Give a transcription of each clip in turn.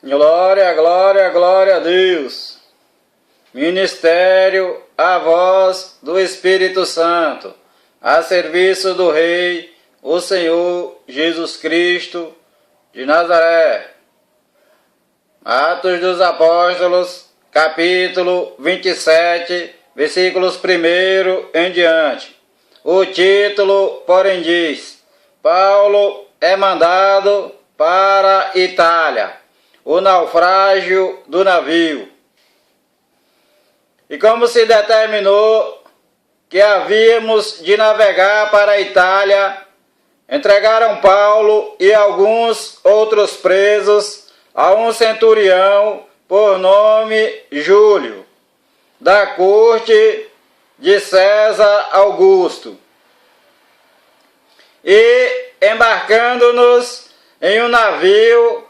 Glória, glória, glória a Deus. Ministério, a voz do Espírito Santo, a serviço do Rei, o Senhor Jesus Cristo de Nazaré. Atos dos Apóstolos, capítulo 27, versículos 1 em diante. O título, porém, diz: Paulo é mandado para a Itália. O naufrágio do navio. E como se determinou que havíamos de navegar para a Itália, entregaram Paulo e alguns outros presos a um centurião por nome Júlio, da corte de César Augusto. E, embarcando-nos em um navio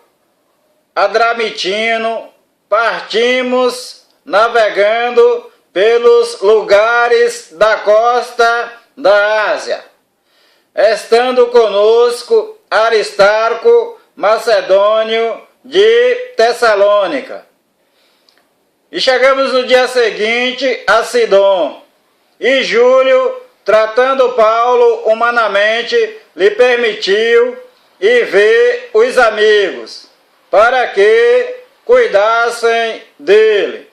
adramitino, partimos navegando pelos lugares da costa da Ásia, estando conosco Aristarco, macedônio de Tessalônica. E chegamos no dia seguinte a Sidom, e Júlio, tratando Paulo humanamente, lhe permitiu ir ver os amigos, para que cuidassem dele.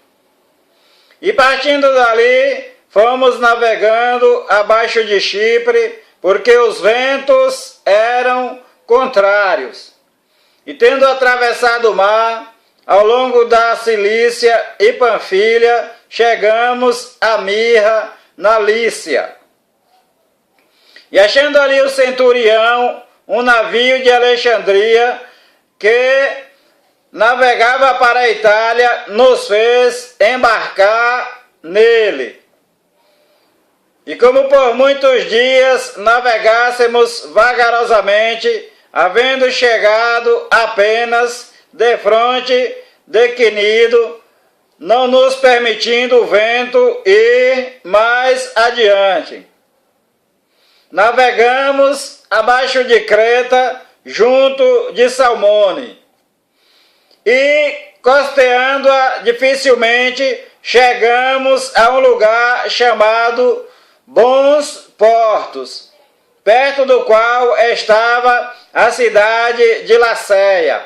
E partindo dali, fomos navegando abaixo de Chipre, porque os ventos eram contrários. E tendo atravessado o mar, ao longo da Cilícia e Panfilha, chegamos a Mirra, na Lícia. E achando ali o centurião, um navio de Alexandria, que navegava para a Itália, nos fez embarcar nele. E como por muitos dias navegássemos vagarosamente, havendo chegado apenas defronte de Quinido, não nos permitindo o vento ir mais adiante, navegamos abaixo de Creta, junto de Salmone, e costeando-a dificilmente, chegamos a um lugar chamado Bons Portos, perto do qual estava a cidade de Lacéia.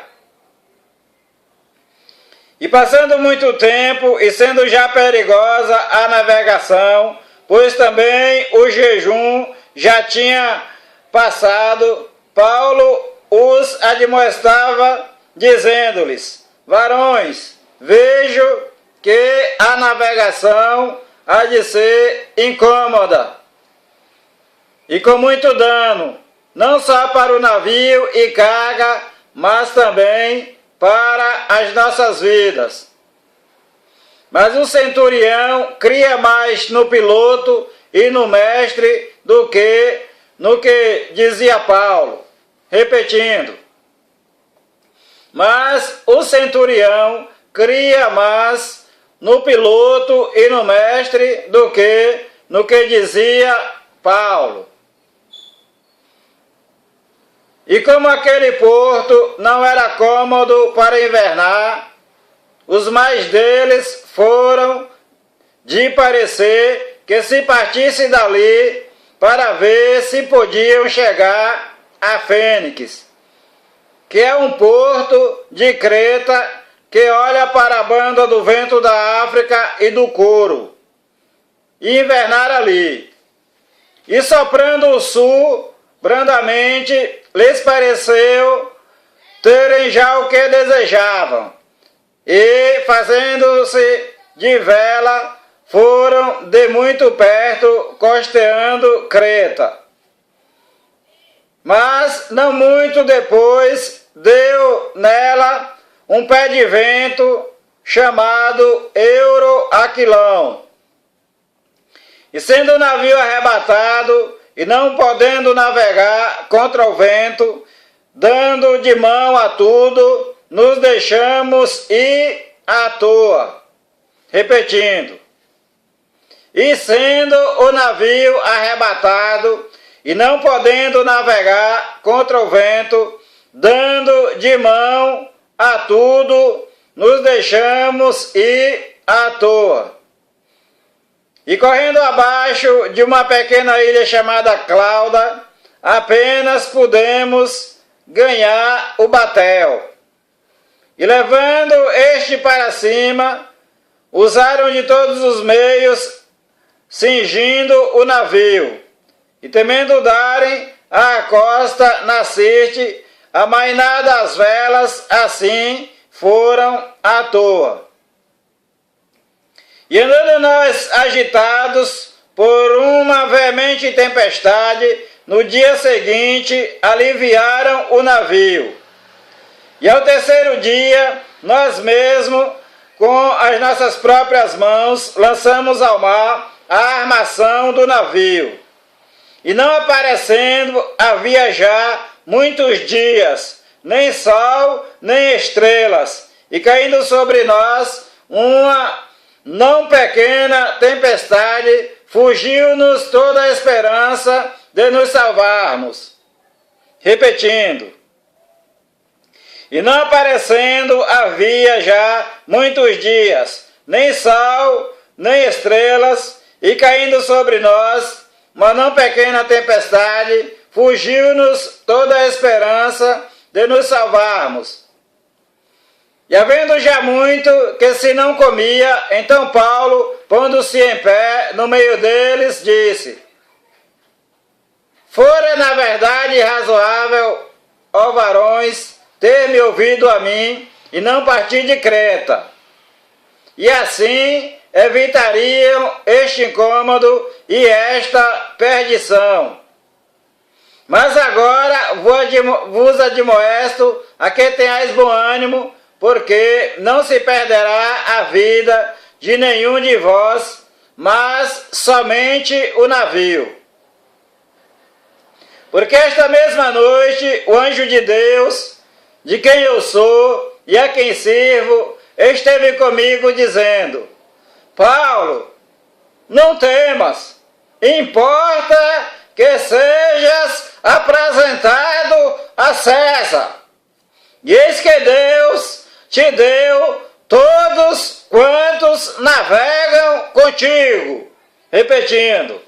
E passando muito tempo, e sendo já perigosa a navegação, pois também o jejum já tinha passado, Paulo os admoestava, dizendo-lhes: varões, vejo que a navegação há de ser incômoda e com muito dano, não só para o navio e carga, mas também para as nossas vidas. Mas o centurião cria mais no piloto e no mestre do que no que dizia Paulo, repetindo: mas o centurião cria mais no piloto e no mestre do que no que dizia Paulo. E como aquele porto não era cômodo para invernar, os mais deles foram de parecer que se partisse dali para ver se podiam chegar a Fênix, que é um porto de Creta que olha para a banda do vento da África e do Coro, e invernar ali. E soprando o sul, brandamente, lhes pareceu terem já o que desejavam, e fazendo-se de vela, foram de muito perto costeando Creta. Mas não muito depois deu nela um pé de vento chamado Euroaquilão. E sendo o navio arrebatado e não podendo navegar contra o vento, dando de mão a tudo, nos deixamos ir à toa. Repetindo: e sendo o navio arrebatado e não podendo navegar contra o vento, dando de mão a tudo nos deixamos ir à toa. E correndo abaixo de uma pequena ilha chamada Clauda, apenas pudemos ganhar o batel. E levando este para cima, usaram de todos os meios, cingindo o navio, e temendo darem à costa na Sirte, amainadas as velas, assim foram à toa. E andando nós agitados por uma veemente tempestade, no dia seguinte aliviaram o navio. E ao terceiro dia, nós mesmos, com as nossas próprias mãos, lançamos ao mar a armação do navio. E não aparecendo havia já muitos dias, nem sol, nem estrelas, e caindo sobre nós uma não pequena tempestade, fugiu-nos toda a esperança de nos salvarmos. Repetindo. E não aparecendo havia já muitos dias, nem sol, nem estrelas, e caindo sobre nós uma não pequena tempestade, fugiu-nos toda a esperança de nos salvarmos. E havendo já muito que se não comia, então Paulo, pondo-se em pé no meio deles, disse: Fora na verdade razoável, ó varões, ter-me ouvido a mim e não partir de Creta. E assim evitariam este incômodo e esta perdição. Mas agora vos admoesto a que tenhais bom ânimo, porque não se perderá a vida de nenhum de vós, mas somente o navio. Porque esta mesma noite o anjo de Deus, de quem eu sou e a quem sirvo, esteve comigo dizendo: Paulo, não temas, importa que sejas apresentado a César. E eis que Deus te deu todos quantos navegam contigo. Repetindo.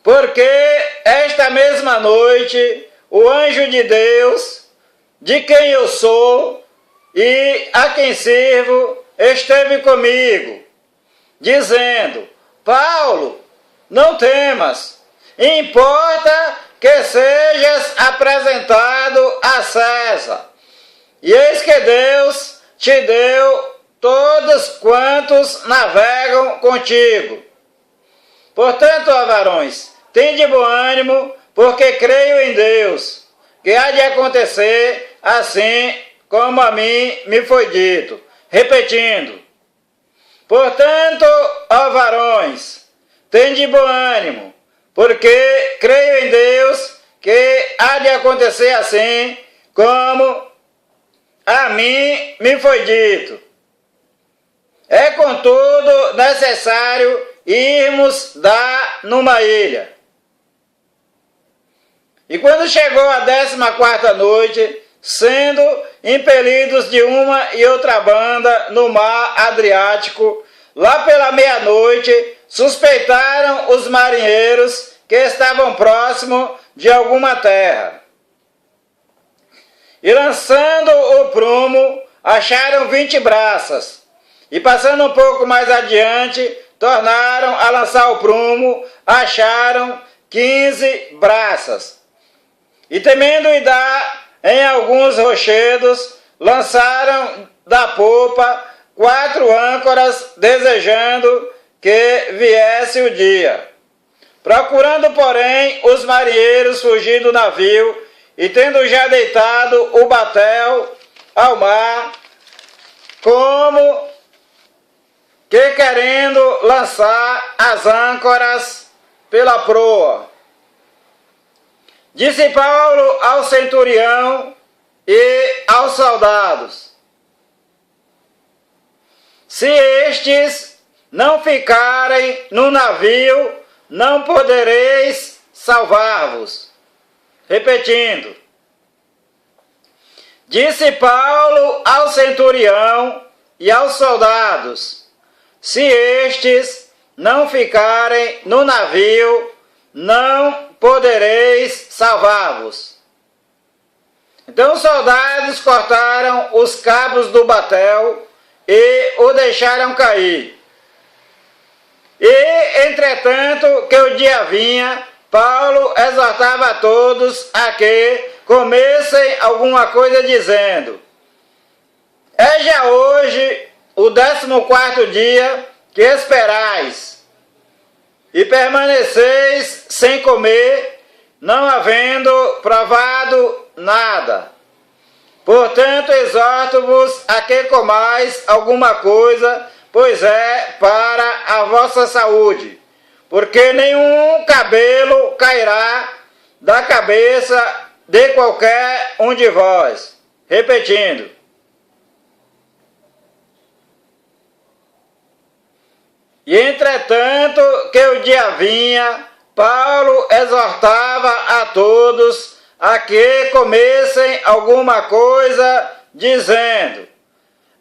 Porque esta mesma noite o anjo de Deus, de quem eu sou e a quem sirvo, esteve comigo, dizendo: Paulo, não temas, importa que sejas apresentado a César. E eis que Deus te deu todos quantos navegam contigo. Portanto, ó varões, tende bom ânimo, porque creio em Deus, que há de acontecer assim como a mim me foi dito. Repetindo. Portanto, ó varões, tende bom ânimo, porque creio em Deus, que há de acontecer assim como a mim me foi dito. É, contudo, necessário irmos dar numa ilha. E quando chegou a 14ª noite, sendo impelidos de uma e outra banda no mar Adriático, lá pela meia-noite, suspeitaram os marinheiros que estavam próximo de alguma terra. E lançando o prumo, acharam 20 braças. E passando um pouco mais adiante, tornaram a lançar o prumo, acharam 15 braças. E temendo e dar em alguns rochedos, lançaram da popa 4 âncoras, desejando que viesse o dia. Procurando, porém, os marinheiros fugir do navio, e tendo já deitado o batel ao mar, como que querendo lançar as âncoras pela proa. Disse Paulo ao centurião e aos soldados: se estes não ficarem no navio, não podereis salvar-vos. Repetindo. Disse Paulo ao centurião e aos soldados: se estes não ficarem no navio, não podereis salvar-vos. Então os soldados cortaram os cabos do batel e o deixaram cair. E, entretanto, que o dia vinha, Paulo exortava a todos a que comessem alguma coisa, dizendo: é já hoje o 14º dia que esperais, e permaneceis sem comer, não havendo provado nada. Portanto, exorto-vos a que comais alguma coisa, pois é para a vossa saúde, porque nenhum cabelo cairá da cabeça de qualquer um de vós. Repetindo: e entretanto que o dia vinha, Paulo exortava a todos a que comessem alguma coisa, dizendo: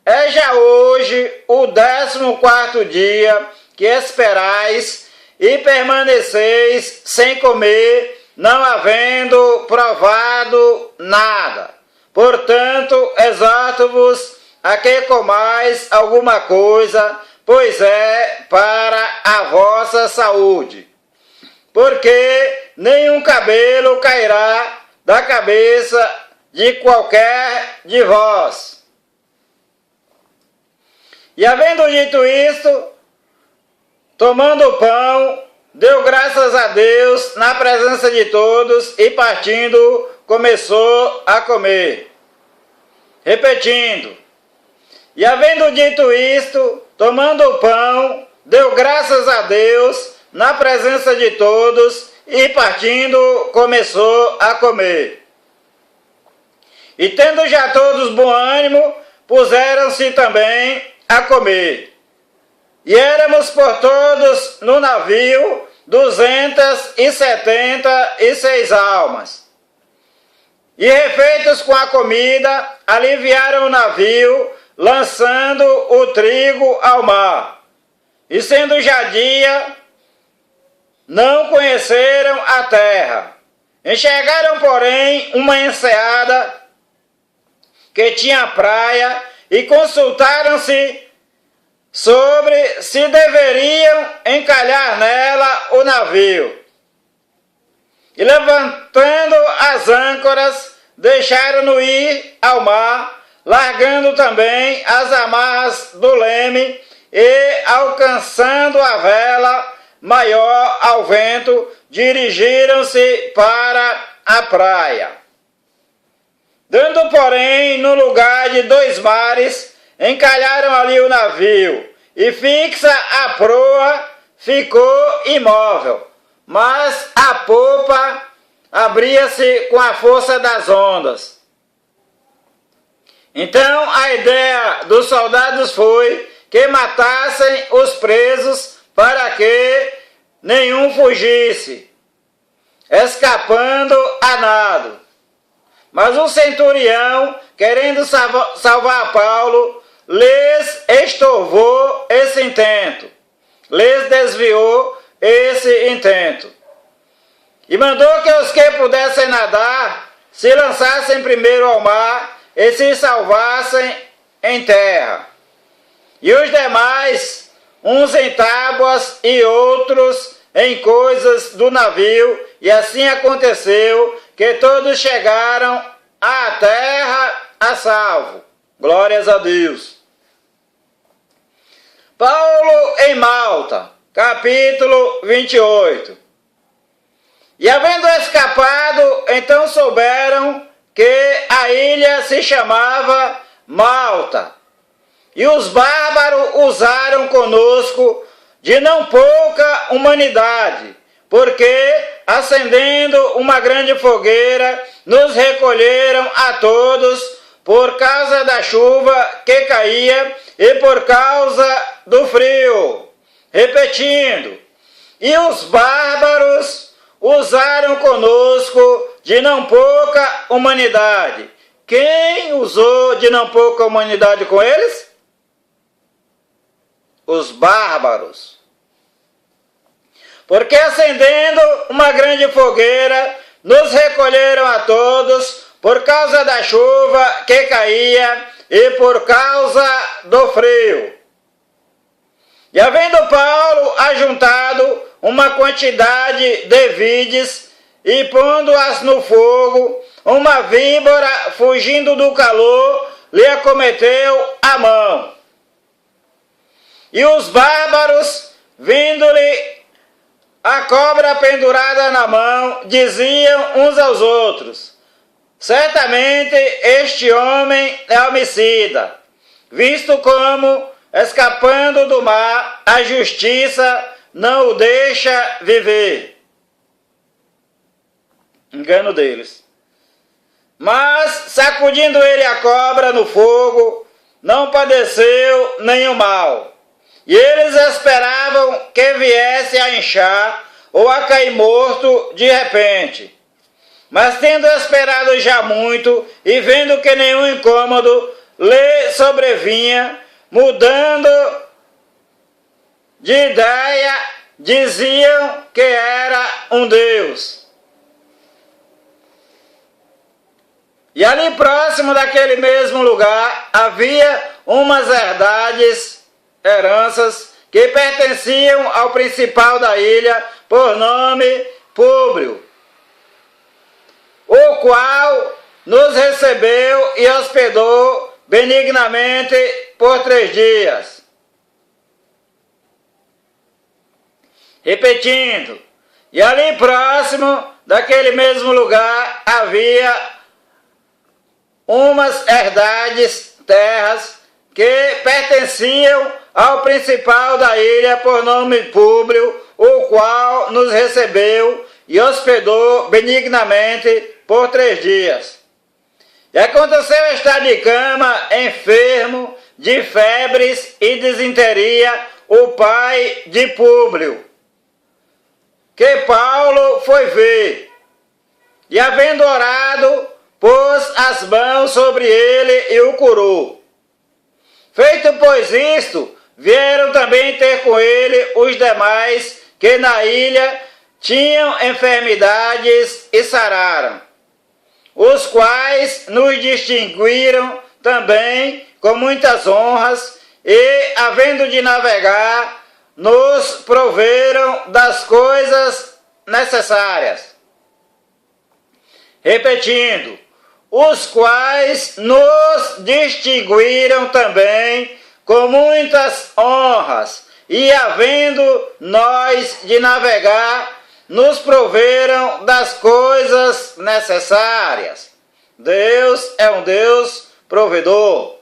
é já hoje o 14º dia que esperais e permaneceis sem comer, não havendo provado nada. Portanto, exorto-vos a que comais alguma coisa, pois é para a vossa saúde. Porque nenhum cabelo cairá da cabeça de qualquer de vós. E havendo dito isto, tomando o pão, deu graças a Deus na presença de todos e partindo, começou a comer. Repetindo: e havendo dito isto, tomando o pão, deu graças a Deus na presença de todos e partindo, começou a comer. E tendo já todos bom ânimo, puseram-se também a comer. E éramos por todos no navio 276 almas. E refeitos com a comida, aliviaram o navio, lançando o trigo ao mar. E sendo já dia, não conheceram a terra. Enxergaram, porém, uma enseada que tinha praia e consultaram-se sobre se deveriam encalhar nela o navio. E levantando as âncoras, deixaram-no ir ao mar, largando também as amarras do leme e, alcançando a vela maior ao vento, dirigiram-se para a praia. Dando, porém, no lugar de 2 mares, encalharam ali o navio, e fixa a proa ficou imóvel, mas a popa abria-se com a força das ondas. Então a ideia dos soldados foi que matassem os presos para que nenhum fugisse, escapando a nado. Mas o centurião, querendo salvar Paulo, lhes estorvou esse intento, lhes desviou esse intento. E mandou que os que pudessem nadar se lançassem primeiro ao mar e se salvassem em terra. E os demais, uns em tábuas e outros em coisas do navio, e assim aconteceu que todos chegaram à terra a salvo. Glórias a Deus. Paulo em Malta, capítulo 28. E havendo escapado, então souberam que a ilha se chamava Malta. E os bárbaros usaram conosco de não pouca humanidade, porque, acendendo uma grande fogueira, nos recolheram a todos por causa da chuva que caía e por causa do frio. Repetindo: e os bárbaros usaram conosco de não pouca humanidade, quem usou de não pôr comunidade com eles? Os bárbaros. Porque acendendo uma grande fogueira, nos recolheram a todos por causa da chuva que caía e por causa do frio. E havendo Paulo ajuntado uma quantidade de vides e pondo-as no fogo, uma víbora, fugindo do calor, lhe acometeu a mão. E os bárbaros, vindo-lhe a cobra pendurada na mão, diziam uns aos outros: certamente este homem é homicida, visto como, escapando do mar, a justiça não o deixa viver. Engano deles. Mas, sacudindo ele a cobra no fogo, não padeceu nenhum mal. E eles esperavam que viesse a inchar ou a cair morto de repente. Mas tendo esperado já muito e vendo que nenhum incômodo lhe sobrevinha, mudando de ideia, diziam que era um Deus. E ali próximo daquele mesmo lugar havia umas heranças que pertenciam ao principal da ilha, por nome Públio, o qual nos recebeu e hospedou benignamente por 3 dias. Repetindo, e ali próximo daquele mesmo lugar havia umas terras que pertenciam ao principal da ilha por nome Públio, o qual nos recebeu e hospedou benignamente por 3 dias. E aconteceu estar de cama, enfermo, de febres e disenteria, o pai de Públio, que Paulo foi ver, e havendo orado, pôs as mãos sobre ele e o curou. Feito, pois, isto, vieram também ter com ele os demais que na ilha tinham enfermidades e sararam, os quais nos distinguiram também com muitas honras e, havendo de navegar, nos proveram das coisas necessárias. Repetindo, os quais nos distinguiram também com muitas honras, e havendo nós de navegar, nos proveram das coisas necessárias. Deus é um Deus provedor.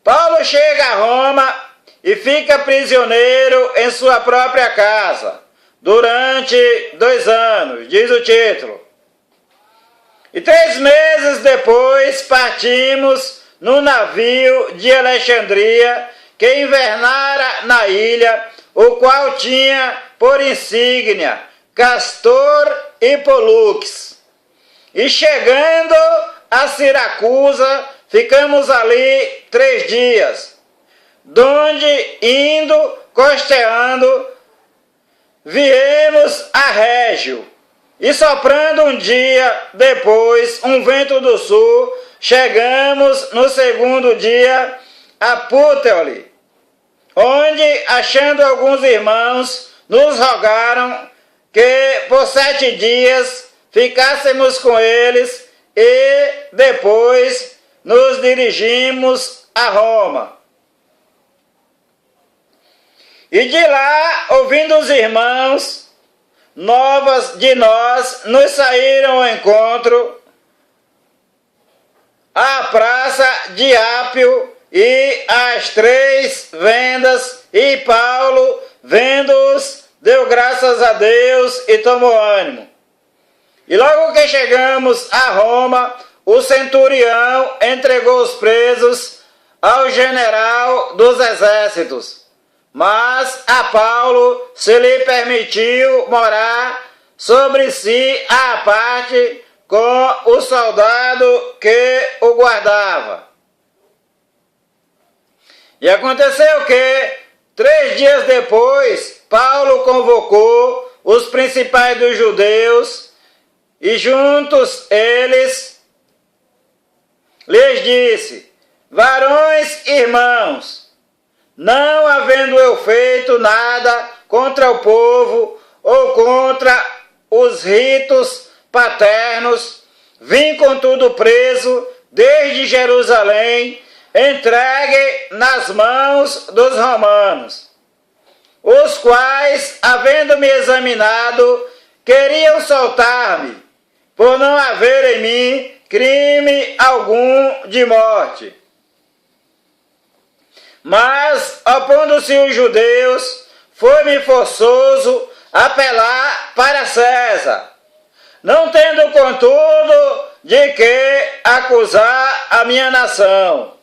Paulo chega a Roma e fica prisioneiro em sua própria casa durante 2 anos, diz o título. E 3 meses depois partimos no navio de Alexandria, que invernara na ilha, o qual tinha por insígnia Castor e Polux. E chegando a Siracusa, ficamos ali 3 dias, donde, indo, costeando, viemos a Régio, e soprando um dia depois um vento do sul, chegamos no 2º dia a Puteoli, onde, achando alguns irmãos, nos rogaram que por 7 dias ficássemos com eles e depois nos dirigimos a Roma. E de lá, ouvindo os irmãos, novas de nós, nos saíram ao encontro à praça de Ápio e às 3 vendas, e Paulo, vendo-os, deu graças a Deus e tomou ânimo. E logo que chegamos a Roma, o centurião entregou os presos ao general dos exércitos, mas a Paulo se lhe permitiu morar sobre si à parte com o soldado que o guardava. E aconteceu que, 3 dias depois, Paulo convocou os principais dos judeus e juntos eles lhes disse: varões irmãos, não havendo eu feito nada contra o povo ou contra os ritos paternos, vim contudo preso desde Jerusalém, entregue nas mãos dos romanos, os quais, havendo-me examinado, queriam soltar-me, por não haver em mim crime algum de morte. Mas, opondo-se os judeus, foi-me forçoso apelar para César, não tendo, contudo, de que acusar a minha nação.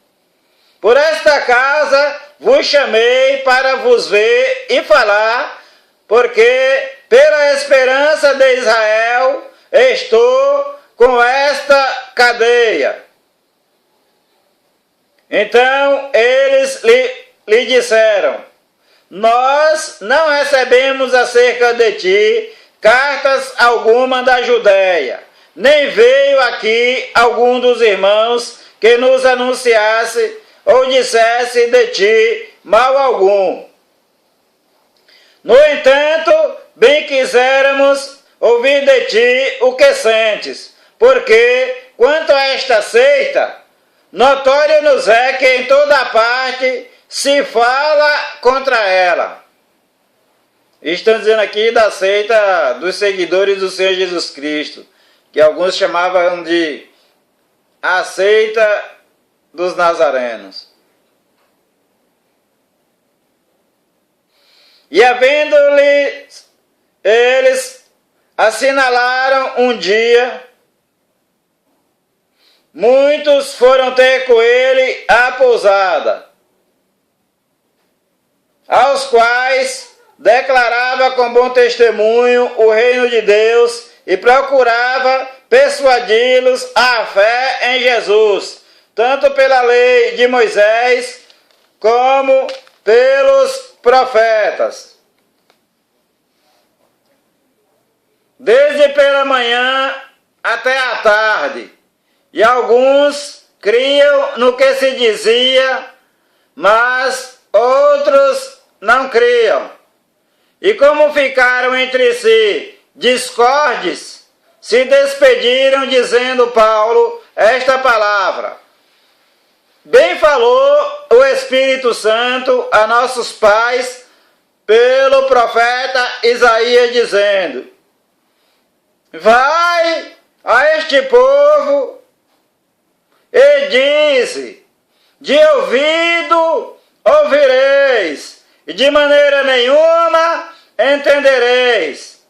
Por esta causa vos chamei para vos ver e falar, porque pela esperança de Israel estou com esta cadeia. Então eles lhe disseram: nós não recebemos acerca de ti cartas alguma da Judéia, nem veio aqui algum dos irmãos que nos anunciasse ou dissesse de ti mal algum. No entanto, bem quiséramos ouvir de ti o que sentes, porque, quanto a esta seita, notório nos é que em toda parte se fala contra ela. Estão dizendo aqui da seita dos seguidores do Senhor Jesus Cristo, que alguns chamavam de a seita dos nazarenos. E havendo-lhe eles assinalaram um dia, muitos foram ter com ele à pousada, aos quais declarava com bom testemunho o reino de Deus e procurava persuadi-los à fé em Jesus, tanto pela lei de Moisés como pelos profetas. Desde pela manhã até a tarde, e alguns criam no que se dizia, mas outros não criam. E como ficaram entre si discordes, se despediram dizendo Paulo esta palavra: bem falou o Espírito Santo a nossos pais pelo profeta Isaías, dizendo: vai a este povo e dize: de ouvido ouvireis, e de maneira nenhuma entendereis,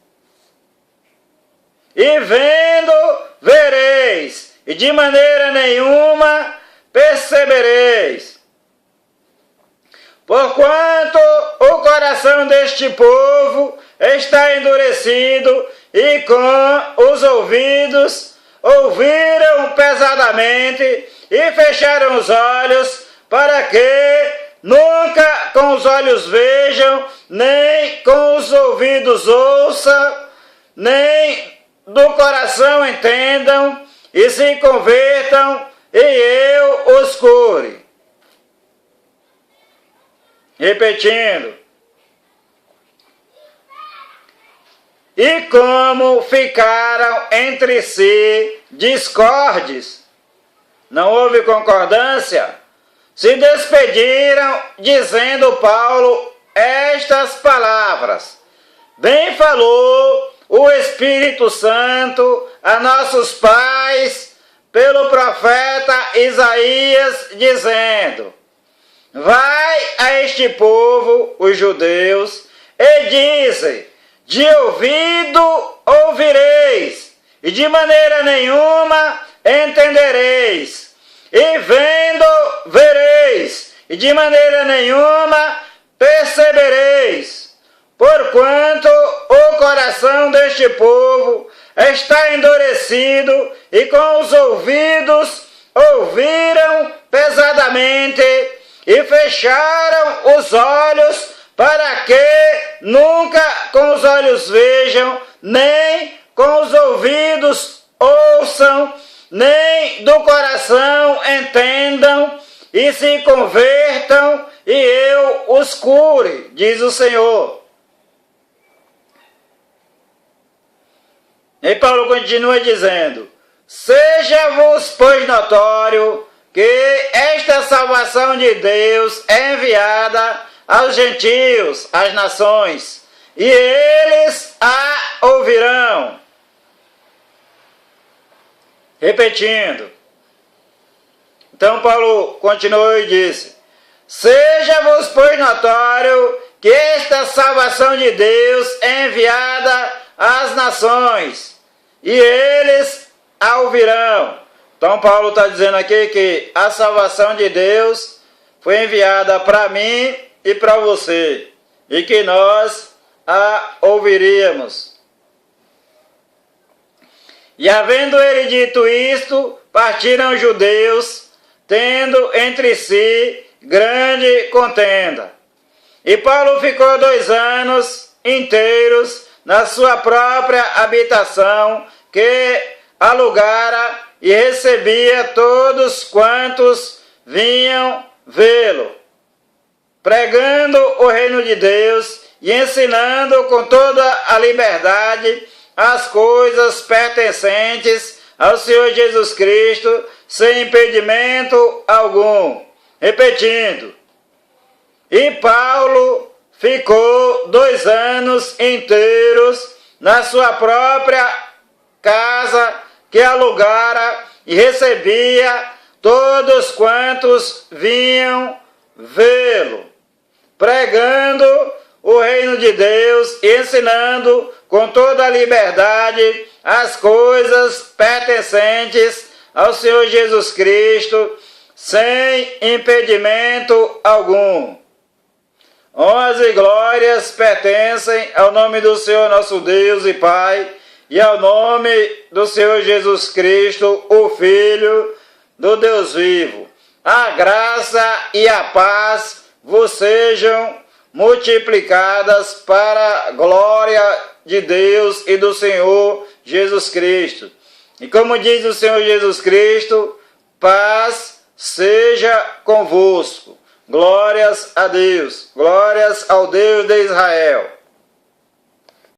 e vendo vereis, e de maneira nenhuma percebereis. Porquanto o coração deste povo está endurecido, e com os ouvidos ouviram pesadamente, e fecharam os olhos, para que nunca com os olhos vejam, nem com os ouvidos ouçam, nem do coração entendam, e se convertam, e eu os cure. Repetindo: e como ficaram entre si discordes, não houve concordância, se despediram, dizendo Paulo estas palavras: bem falou o Espírito Santo a nossos pais pelo profeta Isaías, dizendo: vai a este povo, os judeus, e dize: de ouvido ouvireis, e de maneira nenhuma entendereis, e vendo vereis, e de maneira nenhuma percebereis, porquanto o coração deste povo está endurecido e com os ouvidos ouviram pesadamente e fecharam os olhos para que nunca com os olhos vejam, nem com os ouvidos ouçam, nem do coração entendam e se convertam e eu os cure, diz o Senhor. E Paulo continua dizendo: seja-vos, pois, notório que esta salvação de Deus é enviada aos gentios, às nações, e eles a ouvirão. Repetindo. Então Paulo continuou e disse: seja-vos, pois, notório que esta salvação de Deus é enviada às nações, e eles a ouvirão. Então Paulo está dizendo aqui que a salvação de Deus foi enviada para mim e para você, e que nós a ouviríamos. E havendo ele dito isto, partiram os judeus, tendo entre si grande contenda. E Paulo ficou 2 anos inteiros na sua própria habitação, que alugara, e recebia todos quantos vinham vê-lo, pregando o reino de Deus e ensinando com toda a liberdade as coisas pertencentes ao Senhor Jesus Cristo, sem impedimento algum. Repetindo. E Paulo ficou 2 anos inteiros na sua própria casa que alugara e recebia todos quantos vinham vê-lo, pregando o reino de Deus e ensinando com toda a liberdade as coisas pertencentes ao Senhor Jesus Cristo, sem impedimento algum. Honras e glórias pertencem ao nome do Senhor nosso Deus e Pai, e ao nome do Senhor Jesus Cristo, o Filho do Deus vivo. A graça e a paz vos sejam multiplicadas para a glória de Deus e do Senhor Jesus Cristo. E como diz o Senhor Jesus Cristo, paz seja convosco. Glórias a Deus, glórias ao Deus de Israel.